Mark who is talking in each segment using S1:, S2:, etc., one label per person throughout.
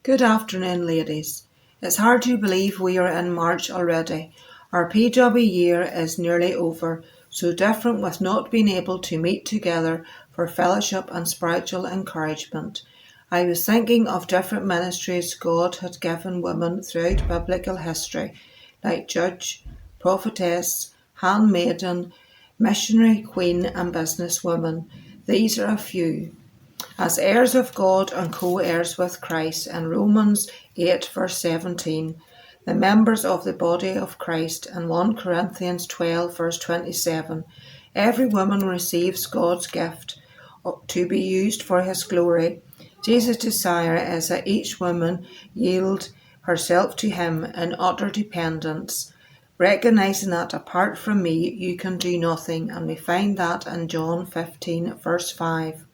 S1: Good afternoon, ladies. It's hard to believe we are in March already. Our PW year is nearly over, so different with not being able to meet together for fellowship and spiritual encouragement. I was thinking of different ministries God had given women throughout biblical history, like judge, prophetess, handmaiden, missionary, queen and businesswoman. These are a few. As heirs of God and co-heirs with Christ in Romans 8 verse 17, the members of the body of Christ in 1 Corinthians 12 verse 27, every woman receives God's gift to be used for his glory. Jesus' desire is that each woman yield herself to him in utter dependence, recognizing that apart from me you can do nothing, and we find that in John 15 verse 5.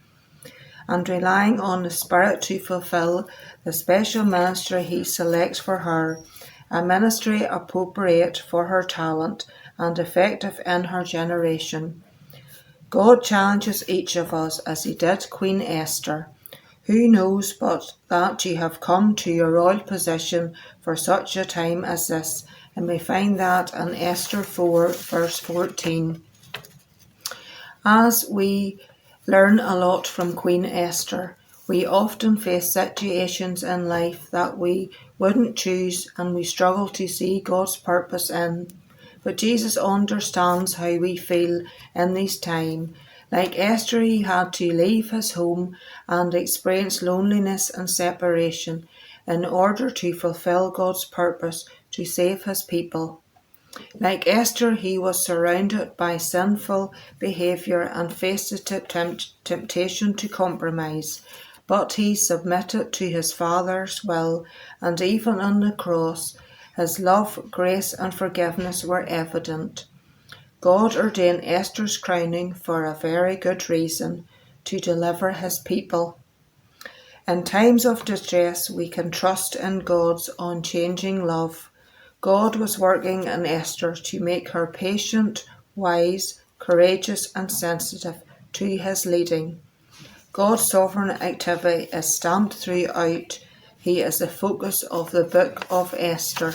S1: And relying on the Spirit to fulfill the special ministry he selects for her, a ministry appropriate for her talent and effective in her generation. God challenges each of us as he did Queen Esther. Who knows but that you have come to your royal position for such a time as this? And we find that in Esther 4 verse 14. As we learn a lot from Queen Esther, we often face situations in life that we wouldn't choose and we struggle to see God's purpose in. But Jesus understands how we feel in these times. Like Esther, he had to leave his home and experience loneliness and separation in order to fulfill God's purpose to save his people. Like Esther, he was surrounded by sinful behaviour and faced the temptation to compromise, but he submitted to his Father's will, and even on the cross, his love, grace and forgiveness were evident. God ordained Esther's crowning for a very good reason, to deliver his people. In times of distress, we can trust in God's unchanging love. God was working in Esther to make her patient, wise, courageous and sensitive to his leading. God's sovereign activity is stamped throughout. He is the focus of the book of Esther.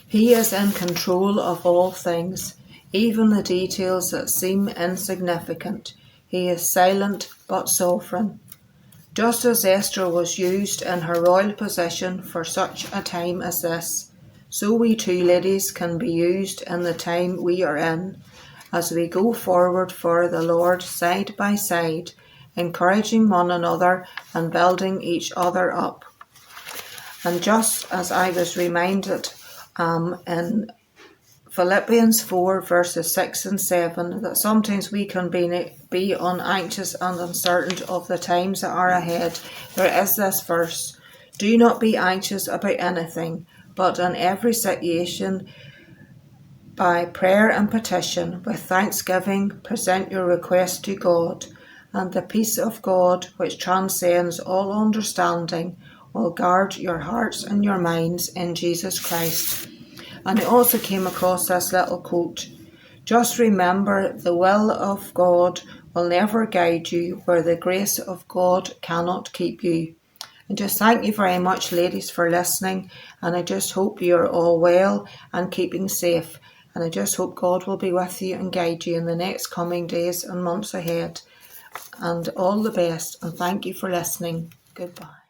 S1: He is in control of all things, even the details that seem insignificant. He is silent but sovereign. Just as Esther was used in her royal position for such a time as this, so we too, ladies, can be used in the time we are in, as we go forward for the Lord side by side, encouraging one another and building each other up. And just as I was reminded in Philippians 4 verses 6 and 7, that sometimes we can be anxious and uncertain of the times that are ahead. There is this verse: do not be anxious about anything, but in every situation, by prayer and petition, with thanksgiving, present your requests to God, and the peace of God, which transcends all understanding, will guard your hearts and your minds in Jesus Christ. And I also came across this little quote: just remember, the will of God will never guide you where the grace of God cannot keep you. And just thank you very much, ladies, for listening. And I just hope you're all well and keeping safe. And I just hope God will be with you and guide you in the next coming days and months ahead. And all the best. And thank you for listening. Goodbye.